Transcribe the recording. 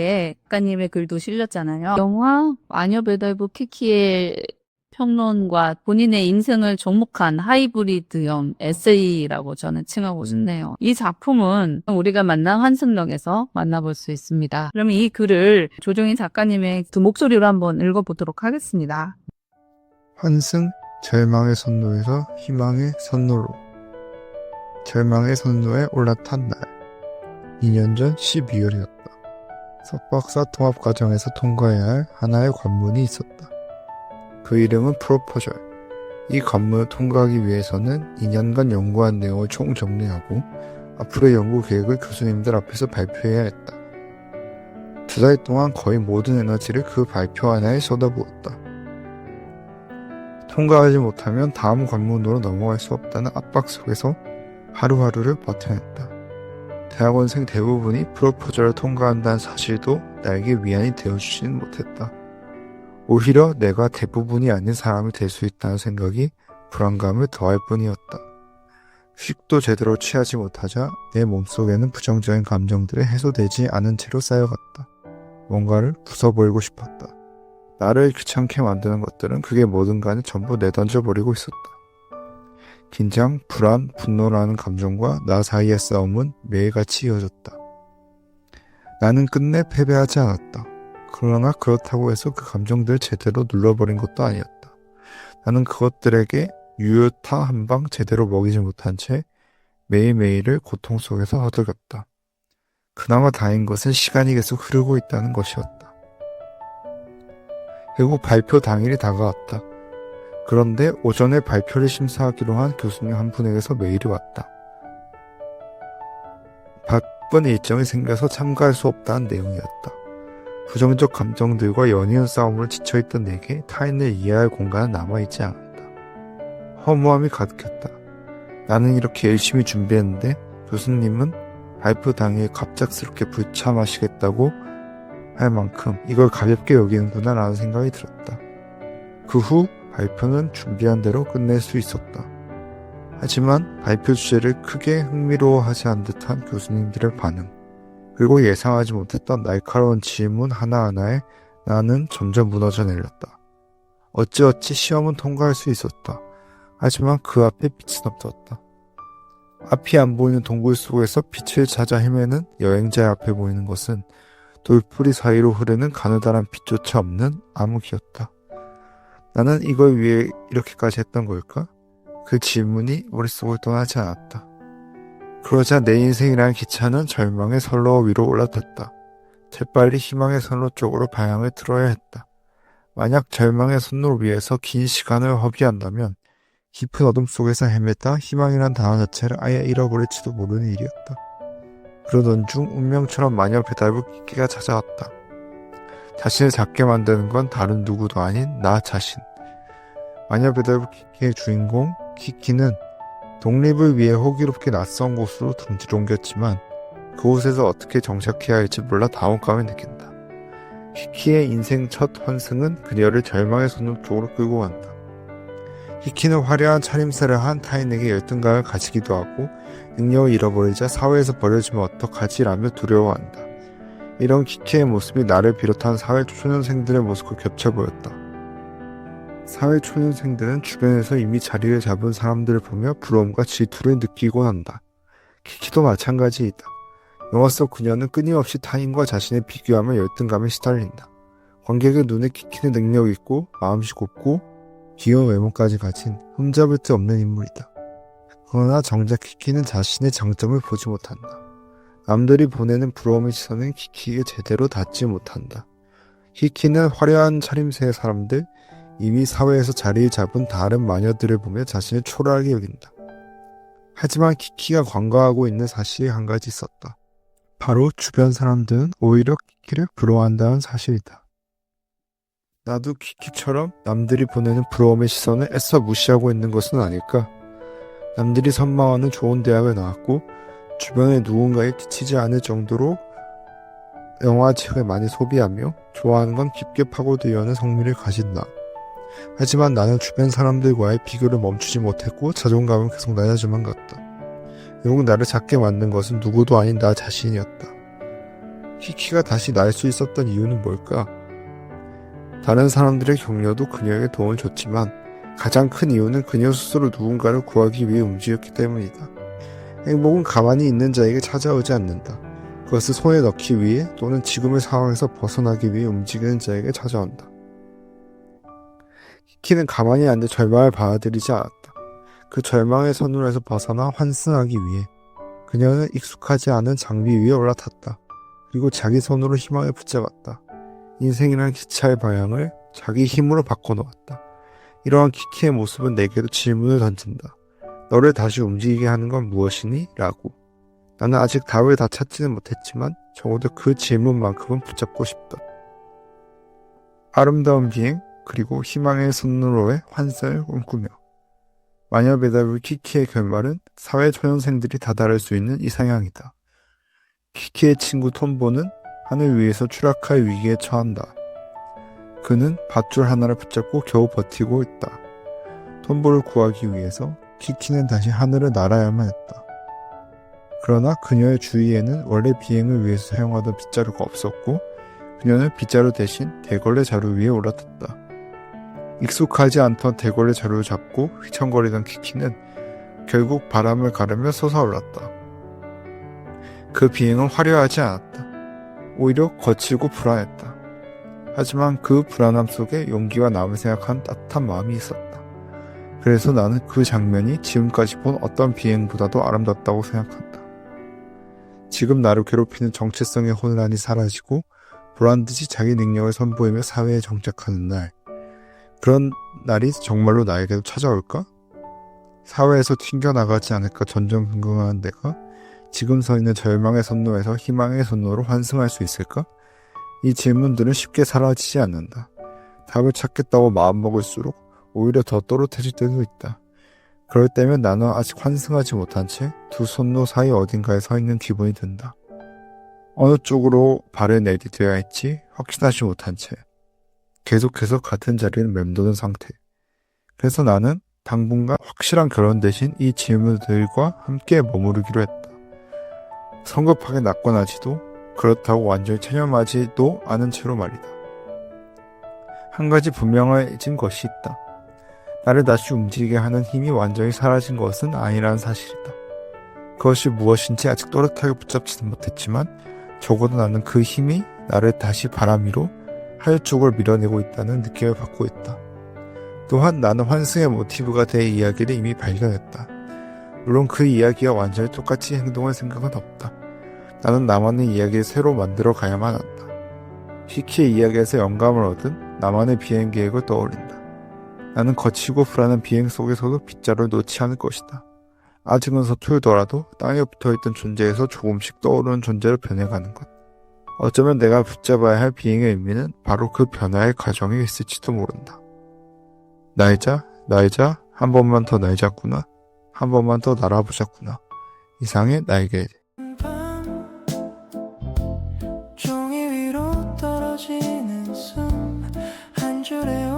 작가님의 글도 실렸잖아요. 영화 마녀배달부 키키의 평론과 본인의 인생을 접목한 하이브리드형 에세이라고 저는 칭하고 싶네요. 이 작품은 우리가 만난 환승역에서 만나볼 수 있습니다. 그럼 이 글을 조정인 작가님의 그 목소리로 한번 읽어보도록 하겠습니다. 환승, 절망의 선로에서 희망의 선로로. 절망의 선로에 올라탄 날. 2년 전 12월이었다. 석박사 통합 과정에서 통과해야 할 하나의 관문이 있었다. 그 이름은 프로포절. 이 관문을 통과하기 위해서는 2년간 연구한 내용을 총정리하고 앞으로의 연구 계획을 교수님들 앞에서 발표해야 했다. 2달 동안 거의 모든 에너지를 그 발표 하나에 쏟아부었다. 통과하지 못하면 다음 관문으로 넘어갈 수 없다는 압박 속에서 하루하루를 버텨냈다. 대학원생 대부분이 프로포절을 통과한다는 사실도 나에게 위안이 되어주지는 못했다. 오히려 내가 대부분이 아닌 사람이 될 수 있다는 생각이 불안감을 더할 뿐이었다. 휴식도 제대로 취하지 못하자 내 몸속에는 부정적인 감정들이 해소되지 않은 채로 쌓여갔다. 뭔가를 부숴버리고 싶었다. 나를 귀찮게 만드는 것들은 그게 뭐든 간에 전부 내던져버리고 있었다. 긴장, 불안, 분노라는 감정과 나 사이의 싸움은 매일같이 이어졌다. 나는 끝내 패배하지 않았다. 그러나 그렇다고 해서 그 감정들을 제대로 눌러버린 것도 아니었다. 나는 그것들에게 유효타 한 방 제대로 먹이지 못한 채 매일매일을 고통 속에서 허들었다. 그나마 다행인 것은 시간이 계속 흐르고 있다는 것이었다. 결국 발표 당일이 다가왔다. 그런데 오전에 발표를 심사하기로 한 교수님 한 분에게서 메일이 왔다. 바쁜 일정이 생겨서 참가할 수 없다는 내용이었다. 부정적 감정들과 연이은 싸움으로 지쳐있던 내게 타인을 이해할 공간은 남아있지 않았다. 허무함이 가득했다. 나는 이렇게 열심히 준비했는데 교수님은 발표 당일 갑작스럽게 불참하시겠다고 할 만큼 이걸 가볍게 여기는구나 라는 생각이 들었다. 그 후 발표는 준비한 대로 끝낼 수 있었다. 하지만 발표 주제를 크게 흥미로워하지 않은 듯한 교수님들의 반응, 그리고 예상하지 못했던 날카로운 질문 하나하나에 나는 점점 무너져 내렸다. 어찌어찌 시험은 통과할 수 있었다. 하지만 그 앞에 빛은 없었다. 앞이 안 보이는 동굴 속에서 빛을 찾아 헤매는 여행자의 앞에 보이는 것은 돌풀이 사이로 흐르는 가느다란 빛조차 없는 암흑이었다. 나는 이걸 위해 이렇게까지 했던 걸까? 그 질문이 머릿속을 떠나지 않았다. 그러자 내 인생이라는 기차는 절망의 선로 위로 올라탔다. 재빨리 희망의 선로 쪽으로 방향을 틀어야 했다. 만약 절망의 선로 위에서 긴 시간을 허비한다면 깊은 어둠 속에서 헤매다 희망이란 단어 자체를 아예 잃어버릴지도 모르는 일이었다. 그러던 중 운명처럼 마녀 배달부 키키가 찾아왔다. 자신을 작게 만드는 건 다른 누구도 아닌 나 자신. 마녀 배달부 키키의 주인공 키키는 독립을 위해 호기롭게 낯선 곳으로 둥지를 옮겼지만 그곳에서 어떻게 정착해야 할지 몰라 당혹감을 느낀다. 키키의 인생 첫 환승은 그녀를 절망의 선로 쪽으로 끌고 간다. 키키는 화려한 차림새를 한 타인에게 열등감을 가지기도 하고 능력을 잃어버리자 사회에서 버려지면 어떡하지 라며 두려워한다. 이런 키키의 모습이 나를 비롯한 사회 초년생들의 모습과 겹쳐 보였다. 사회 초년생들은 주변에서 이미 자리를 잡은 사람들을 보며 부러움과 질투를 느끼곤 한다. 키키도 마찬가지이다. 영화 속 그녀는 끊임없이 타인과 자신을 비교하며 열등감에 시달린다. 관객의 눈에 키키는 능력 있고 마음씨 곱고 귀여운 외모까지 가진 흠잡을 데 없는 인물이다. 그러나 정작 키키는 자신의 장점을 보지 못한다. 남들이 보내는 부러움의 시선은 키키에게 제대로 닿지 못한다. 키키는 화려한 차림새의 사람들, 이미 사회에서 자리를 잡은 다른 마녀들을 보며 자신을 초라하게 여긴다. 하지만 키키가 관과하고 있는 사실이 한 가지 있었다. 바로 주변 사람들은 오히려 키키를 부러워한다는 사실이다. 나도 키키처럼 남들이 보내는 부러움의 시선을 애써 무시하고 있는 것은 아닐까? 남들이 선망하는 좋은 대학을 나왔고 주변에 누군가에 끼치지 않을 정도로 영화책을 많이 소비하며 좋아하는 건 깊게 파고들려는 성미를 가진다. 하지만 나는 주변 사람들과의 비교를 멈추지 못했고 자존감은 계속 낮아져만 갔다. 결국 나를 작게 만든 것은 누구도 아닌 나 자신이었다. 키키가 다시 날 수 있었던 이유는 뭘까? 다른 사람들의 격려도 그녀에게 도움을 줬지만 가장 큰 이유는 그녀 스스로 누군가를 구하기 위해 움직였기 때문이다. 행복은 가만히 있는 자에게 찾아오지 않는다. 그것을 손에 넣기 위해 또는 지금의 상황에서 벗어나기 위해 움직이는 자에게 찾아온다. 키키는 가만히 앉아 절망을 받아들이지 않았다. 그 절망의 선울에서 벗어나 환승하기 위해 그녀는 익숙하지 않은 장비 위에 올라탔다. 그리고 자기 손으로 희망을 붙잡았다. 인생이라는 기차의 방향을 자기 힘으로 바꿔놓았다. 이러한 키키의 모습은 내게도 질문을 던진다. 너를 다시 움직이게 하는 건 무엇이니? 라고. 나는 아직 답을 다 찾지는 못했지만 적어도 그 질문만큼은 붙잡고 싶다. 아름다운 비행 그리고 희망의 손으로의 환상을 꿈꾸며 마녀 배달부 키키의 결말은 사회 초년생들이 다다를 수 있는 이상향이다. 키키의 친구 톰보는 하늘 위에서 추락할 위기에 처한다. 그는 밧줄 하나를 붙잡고 겨우 버티고 있다. 톰보를 구하기 위해서 키키는 다시 하늘을 날아야만 했다. 그러나 그녀의 주위에는 원래 비행을 위해서 사용하던 빗자루가 없었고 그녀는 빗자루 대신 대걸레 자루 위에 올라탔다. 익숙하지 않던 대걸레 자루를 잡고 휘청거리던 키키는 결국 바람을 가르며 솟아올랐다. 그 비행은 화려하지 않았다. 오히려 거칠고 불안했다. 하지만 그 불안함 속에 용기와 남을 생각한 따뜻한 마음이 있었다. 그래서 나는 그 장면이 지금까지 본 어떤 비행보다도 아름답다고 생각한다. 지금 나를 괴롭히는 정체성의 혼란이 사라지고 보란듯이 자기 능력을 선보이며 사회에 정착하는 날. 그런 날이 정말로 나에게도 찾아올까? 사회에서 튕겨나가지 않을까 전전긍긍한 내가 지금 서 있는 절망의 선로에서 희망의 선로로 환승할 수 있을까? 이 질문들은 쉽게 사라지지 않는다. 답을 찾겠다고 마음먹을수록 오히려 더 또렷해질 때도 있다. 그럴 때면 나는 아직 환승하지 못한 채 두 선로 사이 어딘가에 서 있는 기분이 든다. 어느 쪽으로 발을 내디뎌야 할지 확신하지 못한 채 계속해서 같은 자리를 맴도는 상태. 그래서 나는 당분간 확실한 결론 대신 이 질문들과 함께 머무르기로 했다. 성급하게 낙관하지도 그렇다고 완전히 체념하지도 않은 채로 말이다. 한 가지 분명해진 것이 있다. 나를 다시 움직이게 하는 힘이 완전히 사라진 것은 아니라는 사실이다. 그것이 무엇인지 아직 또렷하게 붙잡지는 못했지만 적어도 나는 그 힘이 나를 다시 바람 위로 하늘 쪽을 밀어내고 있다는 느낌을 받고 있다. 또한 나는 환승의 모티브가 될 이야기를 이미 발견했다. 물론 그 이야기와 완전히 똑같이 행동할 생각은 없다. 나는 나만의 이야기를 새로 만들어 가야만 한다. 키키의 이야기에서 영감을 얻은 나만의 비행 계획을 떠올린다. 나는 거치고 불안한 비행 속에서도 빗자루를 놓지 않을 것이다. 아직은 서툴더라도 땅에 붙어있던 존재에서 조금씩 떠오르는 존재로 변해가는 것. 어쩌면 내가 붙잡아야 할 비행의 의미는 바로 그 변화의 과정에 있을지도 모른다. 날자, 한 번만 더 날자꾸나, 한 번만 더 날아보자꾸나. 이상의 날개. 종이 위로 떨어지는 숨 한 줄의